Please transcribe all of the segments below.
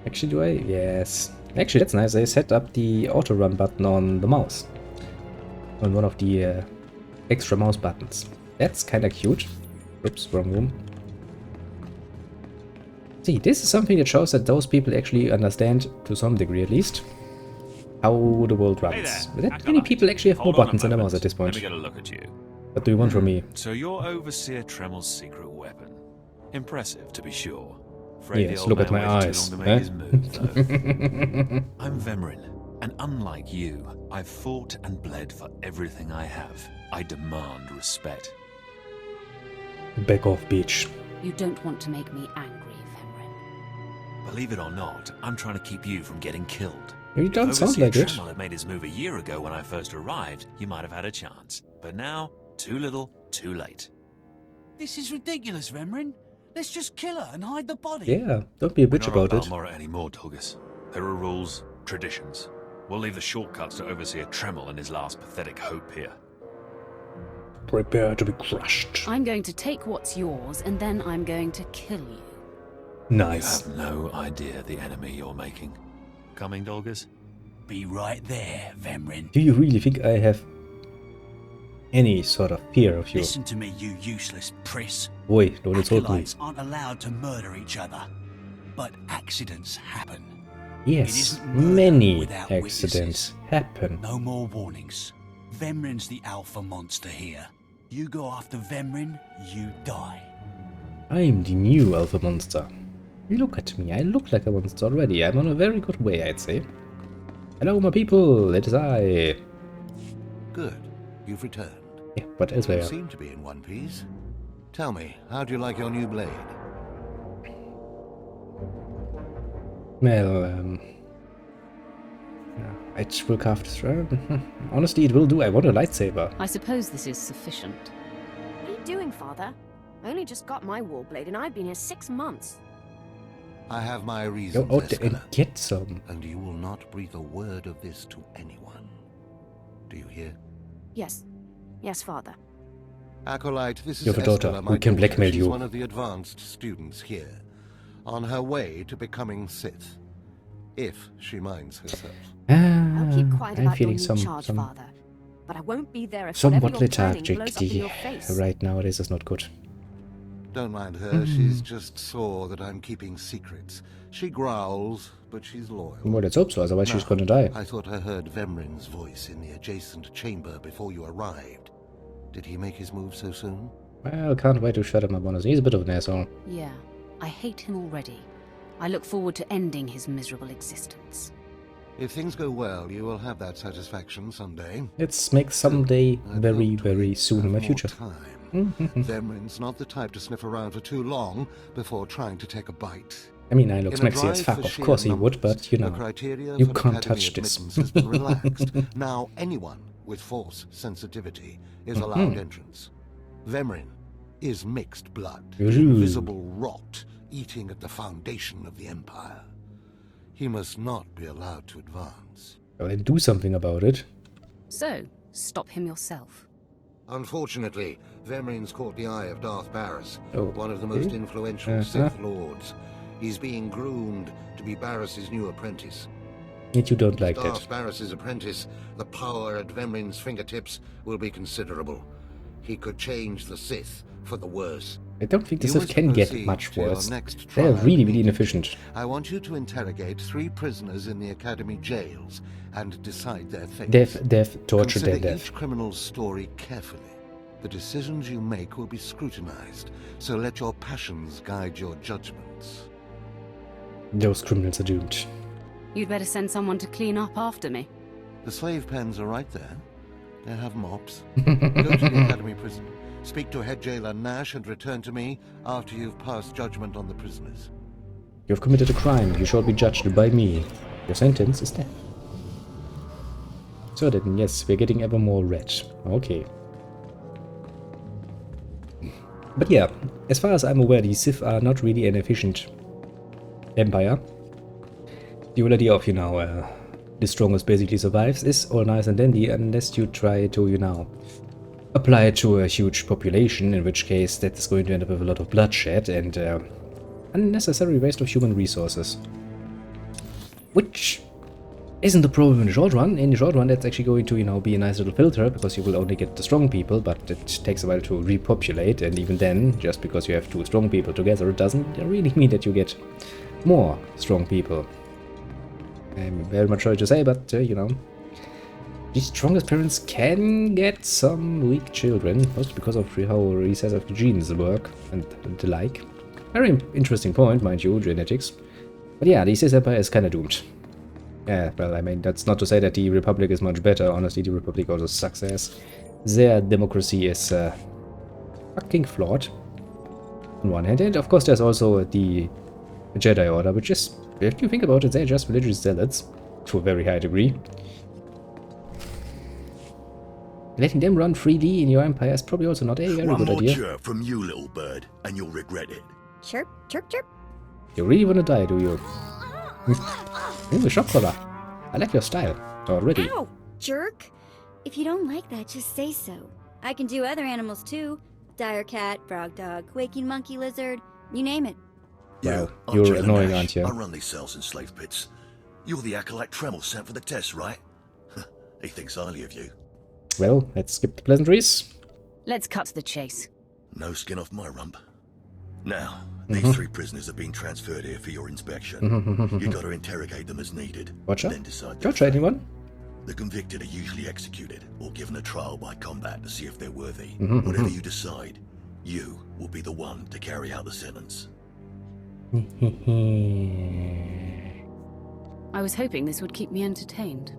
Actually, do I? Yes. Actually, that's nice. I set up the auto run button on the mouse. On one of the extra mouse buttons. That's kind of cute. Oops, wrong room. See, this is something that shows that those people actually understand, to some degree at least, how the world runs. That many people actually have more buttons than the mouse at this point. Let me get a look at you. What do you want from me? So you're Overseer Tremel's secret weapon. Impressive, to be sure. Yes, look at my eyes. I'm Vemrin, and unlike you, I've fought and bled for everything I have. I demand respect. Back off, bitch. You don't want to make me angry, Vemrin. Believe it or not, I'm trying to keep you from getting killed. You don't sound Overseer like it. Tremel had made his move a year ago when I first arrived, you might have had a chance. But now, too little, too late. This is ridiculous, Vemrin. Let's just kill her and hide the body. Yeah, don't be a bitch We're not about it. Balmorra anymore, Dolgus. There are rules, traditions. We'll leave the shortcuts to Overseer Tremel and his last pathetic hope here. Prepare to be crushed. I'm going to take what's yours, and then I'm going to kill you. Nice. You have no idea the enemy you're making. Coming, Dolgus? Be right there, Vemrin. Do you really think I have any sort of fear of you? Listen to me, you useless priss. Oi, don't insult me. Acolytes aren't allowed to murder each other, but accidents happen. Yes, It isn't murder many without accidents happen. No more warnings. Vemrin's the alpha monster here. You go after Vemrin, you die. I'm the new alpha monster. Look at me, I look like a monster already. I'm on a very good way, I'd say. Hello, my people, it is I. Good. You've returned. Yeah, what else were You you? seem to be in one piece. Tell me, how do you like your new blade? Well, yeah, it will carve this round. Honestly, it will do. I want a lightsaber. I suppose this is sufficient. What are you doing, Father? I only just got my warblade and I've been here 6 months. I have my Go reasons, out there and Escala, get some. and you will not breathe a word of this to anyone. Do you hear? Yes. Yes, Father. Acolyte, this is You have a daughter. Escala, my We can daughter. blackmail She's you. one of the advanced students here, on her way to becoming Sith, if she minds herself. I'll keep quiet I'm about your feeling new charge, Father. But I won't be there if somewhat whatever you're planning lethargic blows up in your face. right now. This is not good. Don't mind her, she's just sore that I'm keeping secrets. She growls, but she's loyal. Well, let's hope so, otherwise she's Now, gonna die. I thought I heard Vemrin's voice in the adjacent chamber before you arrived. Did he make his move so soon? Well, can't wait to shut him up, honestly. He's a bit of an asshole. Yeah, I hate him already. I look forward to ending his miserable existence. If things go well, you will have that satisfaction someday. Let's make someday I'd very, hoped very we'd soon in have my more future. time. Vemrin's not the type to sniff around for too long before trying to take a bite. I mean, I look In a smexy as drive fuck. for Of sheer course he would, numbers, but you the know, criteria you for can't academy touch this. admittance has been relaxed. Now anyone with force sensitivity is allowed entrance. Vemrin is mixed blood, Ooh. invisible rot eating at the foundation of the Empire. He must not be allowed to advance. Well, then do something about it. So, stop him yourself. Unfortunately, Vemrin's caught the eye of Darth Barris, Oh, one of the most okay. influential Sith Lords. He's being groomed to be Barris's new apprentice. Yet you don't like Darth that. Barris's apprentice, the power at Vemrin's fingertips will be considerable. He could change the Sith for the worse. I don't think the You Sith must can get proceed much to your worse. next They're trial really, really meeting. inefficient. I want you to interrogate 3 prisoners in the Academy jails and decide their fate. Death, torture, Consider death. each criminal's story carefully. The decisions you make will be scrutinized, so let your passions guide your judgments. Those criminals are doomed. You'd better send someone to clean up after me. The slave pens are right there. They have mops. Go to the Academy prison. Speak to head jailer Nash and return to me after you've passed judgment on the prisoners. You have committed a crime. You shall be judged by me. Your sentence is death. So then, yes, we're getting ever more red. Okay. But yeah, as far as I'm aware, the Sith are not really an efficient empire. The whole idea of, you know, the strongest basically survives is all nice and dandy unless you try to, you know, apply it to a huge population, in which case that is going to end up with a lot of bloodshed and unnecessary waste of human resources. which isn't the problem in the short run. In the short run, that's actually going to, you know, be a nice little filter, because you will only get the strong people, but it takes a while to repopulate, and even then, just because you have 2 strong people together, it doesn't really mean that you get more strong people. I'm very much sorry to say, but, you know, the strongest parents can get some weak children, mostly because of how recessive genes work and the like. Very interesting point, mind you, genetics. But yeah, the Sith Empire is kind of doomed. Yeah, well, I mean, that's not to say that the Republic is much better. Honestly, the Republic also sucks ass. Their democracy is fucking flawed on one hand. And of course, there's also the Jedi Order, which is, if you think about it, they're just religious zealots to a very high degree. Letting them run freely in your empire is probably also not a very good idea. One more chirp from you, little bird, and you'll regret it. Chirp, chirp, chirp. You really want to die, do you? Ooh, a shock collar. I like your style already. Ow, jerk! If you don't like that, just say so. I can do other animals too. Dire cat, frog dog, waking monkey lizard, you name it. Well, I'm you're Jailer annoying, Nash. aren't you? I run these cells and slave pits. You're the acolyte Tremel sent for the test, right? He thinks highly of you. Well, let's skip the pleasantries. Let's cut to the chase. No skin off my rump. Now, these 3 prisoners have been transferred here for your inspection. You got to interrogate them as needed. Watcher? Then decide. Gotcha, anyone? The convicted are usually executed or given a trial by combat to see if they're worthy. Whatever you decide, you will be the one to carry out the sentence. I was hoping this would keep me entertained.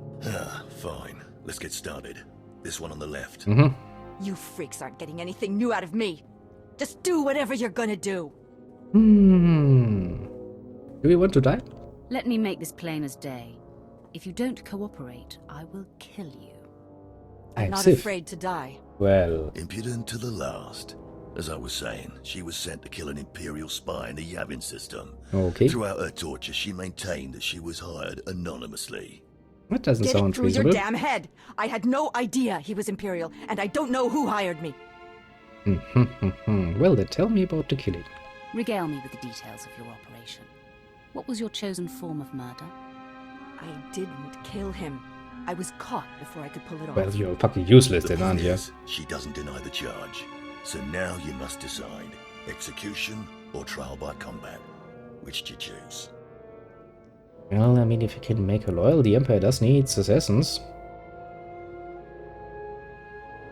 Fine. Let's get started. This one on the left. You freaks aren't getting anything new out of me. Just do whatever you're gonna do. Do you want to die? Let me make this plain as day. If you don't cooperate, I will kill you. I'm Not Sith. afraid to die. Well, Impudent to the last. As I was saying, she was sent to kill an Imperial spy in the Yavin system. okay. Throughout her torture, she maintained that she was hired anonymously. That doesn't Get it sound through your reasonable. damn head. I had no idea he was Imperial, and I don't know who hired me. Well, then tell me about the killing. Regale me with the details of your operation. What was your chosen form of murder? I didn't kill him. I was caught before I could pull it off. Well, you're fucking useless The then, point aren't you? is, she doesn't deny the charge. So now you must decide, execution or trial by combat. Which do you choose? Well, I mean, if you can make her loyal, the Empire does need assassins.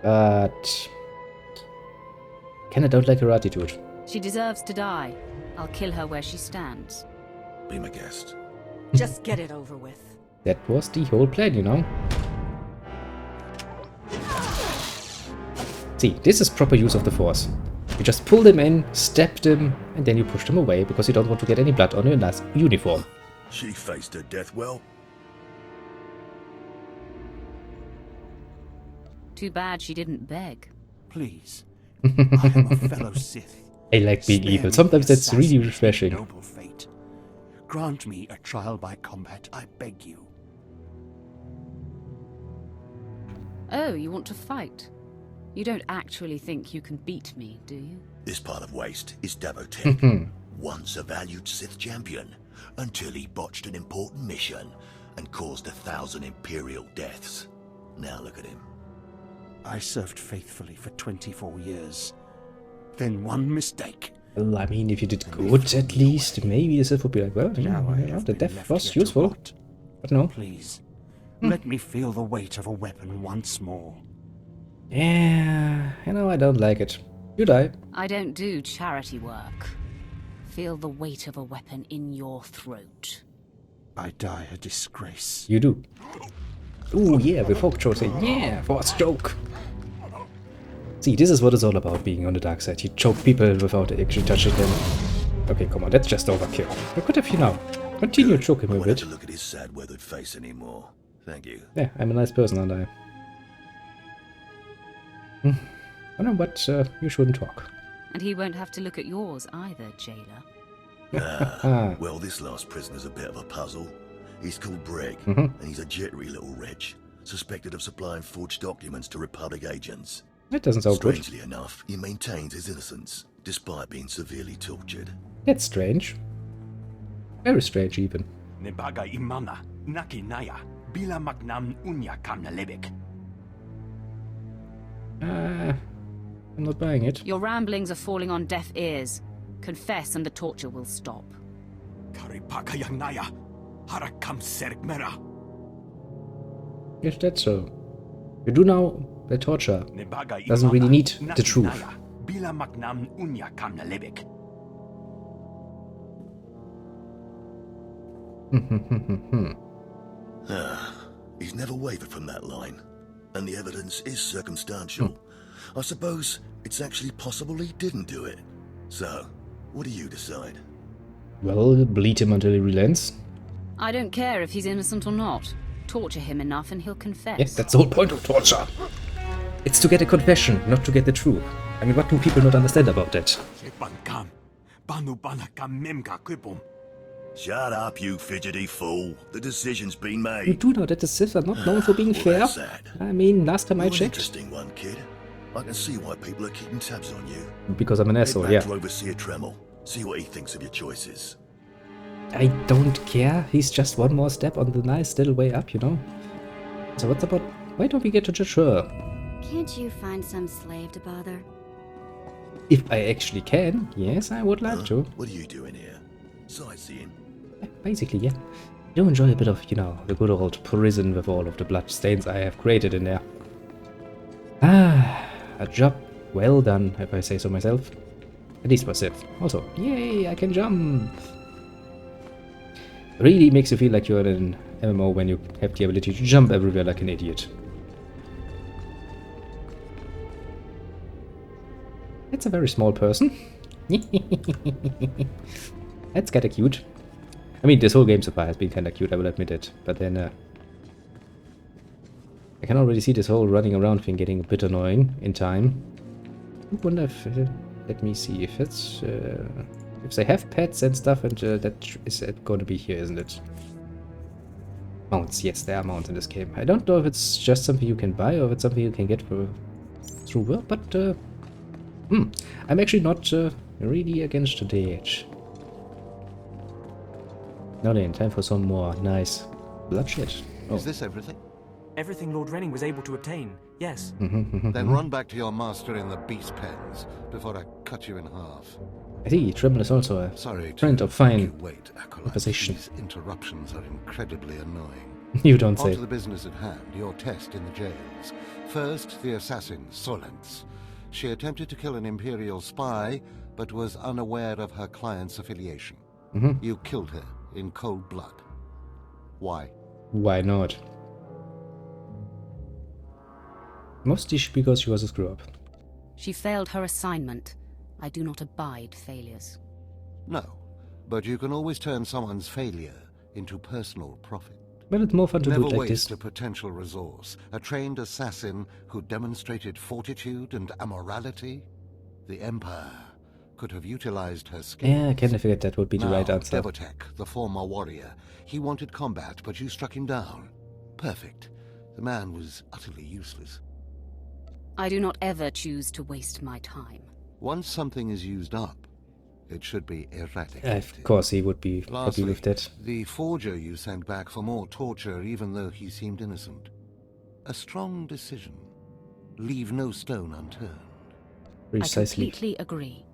But kinda don't like her attitude. She deserves to die. I'll kill her where she stands. Be my guest. Just get it over with. That was the whole plan, you know? See, this is proper use of the Force. You just pull them in, stab them, and then you push them away because you don't want to get any blood on your nice uniform. She faced her death well. Too bad she didn't beg. Please. I am a fellow Sith. I like being Spare evil. me Sometimes the that's really assassin's refreshing. Noble fate. Grant me a trial by combat, I beg you. Oh, you want to fight? You don't actually think you can beat me, do you? This part of Waste is Davotech, once a valued Sith champion, until he botched an important mission and caused 1,000 Imperial deaths. Now look at him. I served faithfully for 24 years. Then one mistake. Well, I mean, if you did good, at least, maybe the Sith would be like, well, Now I yeah, have the been death left was here to useful. rot. But no. Please, let me feel the weight of a weapon once more. Yeah, you know, I don't like it. You die. I don't do charity work. Feel the weight of a weapon in your throat. I die a disgrace. You do. Ooh, yeah, the folk show saying, yeah, Force joke. See, this is what it's all about, being on the dark side. You choke people without actually touching them. Okay, come on, that's just overkill. What could have you now? Continue choking me a Won't have bit. to look at his sad, weathered face anymore. Thank you. Yeah, I'm a nice person, aren't I? I know, but you shouldn't talk. And he won't have to look at yours either, jailer. Well, this last prisoner's a bit of a puzzle. He's called Breg, Mm-hmm. and he's a jittery little wretch, suspected of supplying forged documents to Republic agents. That doesn't sound good. Strangely enough, he maintains his innocence, despite being severely tortured. That's strange. Very strange, even. Nebaga imana, naki naya, bila magnam unya kamna lebek. I'm not buying it. Your ramblings are falling on deaf ears. Confess and the torture will stop. Karipaka yang naya, harakam serk mera. Yes, that's so. You do now the torture. Nebaga Doesn't really imana, need the naki truth. naya, bila magnam unya kamna lebek. He's never wavered from that line. And the evidence is circumstantial. I suppose it's actually possible he didn't do it. So, what do you decide? Well, bleed him until he relents. I don't care if he's innocent or not. Torture him enough and he'll confess. Yes, that's the whole point of torture. It's to get a confession, not to get the truth. I mean, what do people not understand about that? Shut up, you fidgety fool. The decision's been made. You do know that the Sith are not known for being Well, fair. that's sad. I mean, last time I You're an checked. interesting one, kid. I can see why people are keeping tabs on you. Because I'm an asshole, Head yeah. back to Overseer Tremel. See what he thinks of your choices. I don't care. He's just one more step on the nice little way up, you know? So what's about... Why don't we get to judge her? Can't you find some slave to bother? If I actually can, yes, I would like to. What are you doing here? Sightseeing? Basically, yeah. I do enjoy a bit of, you know, the good old prison with all of the blood stains I have created in there. Ah, a job well done, if I say so myself. At least for Sith. Also, yay, I can jump! Really makes you feel like you're in an MMO when you have the ability to jump everywhere like an idiot. It's a very small person. That's kinda cute. I mean, this whole game so far has been kinda cute, I will admit it. But then, I can already see this whole running around thing getting a bit annoying in time. I wonder if... let me see if it's... if they have pets and stuff, and that is going to be here, isn't it? Mounts, yes, there are mounts in this game. I don't know if it's just something you can buy or if it's something you can get through work, but I'm actually not really against that. Now then, time for some more nice bloodshed. Oh. Is this everything? Everything Lord Renning was able to obtain, yes. Then run back to your master in the beast pens before I cut you in half. I see, Tremel is also a friend of fine conversation. These interruptions are incredibly annoying. You don't On say. to the business at hand, your test in the jails. First, the assassin, Solence. She attempted to kill an Imperial spy, but was unaware of her client's affiliation. You killed her in cold blood. Why? Why not? Mostly because she was a screw-up. She failed her assignment. I do not abide failures. No, but you can always turn someone's failure into personal profit. But it's more fun to do Never it like waste this. a potential resource. A trained assassin who demonstrated fortitude and amorality. The Empire could have utilized her skills. Yeah, I kind of figured that would be the right answer. Devotech, the former warrior. He wanted combat, but you struck him down. Perfect. The man was utterly useless. I do not ever choose to waste my time. Once something is used up, it should be eradicated. Of course he would be happy Lastly, with that. the forger you sent back for more torture even though he seemed innocent. A strong decision. Leave no stone unturned. Precisely. I completely agree.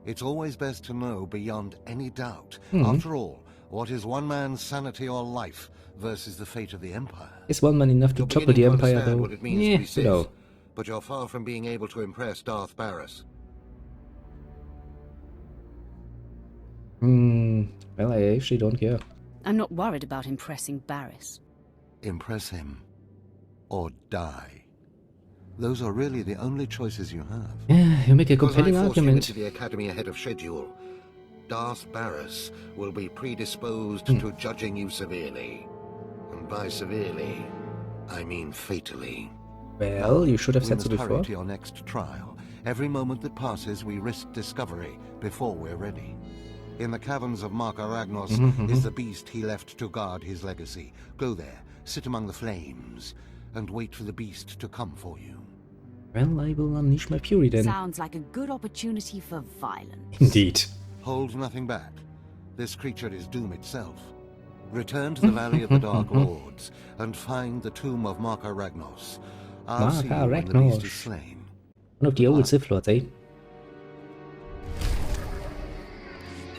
It's always best to know beyond any doubt. Mhm. After all, what is one man's sanity or life versus the fate of the Empire? Is one man enough to You're topple the beginning to Empire, understand though? what it means Yeah, to be you Sith, know. but you're far from being able to impress Darth Barris. Well, I actually don't care. I'm not worried about impressing Barris. Impress him, or die. Those are really the only choices you have. Yeah, you make a Because compelling I forced you argument. into the Academy ahead of schedule, Darth Barris will be predisposed Hmm. to judging you severely. And by severely, I mean fatally. Well, you should have We said so must hurry before. to your next trial. Every moment that passes, we risk discovery before we're ready. In the caverns of Marka Ragnos is the beast he left to guard his legacy. Go there, sit among the flames, and wait for the beast to come for you. Well, I will unleash my fury then. Sounds like a good opportunity for violence. Indeed. Hold nothing back. This creature is doom itself. Return to the Valley of the Dark Lords and find the tomb of Marka Ragnos. I'll see you when the beast is slain. One of the old Sith Lords, eh?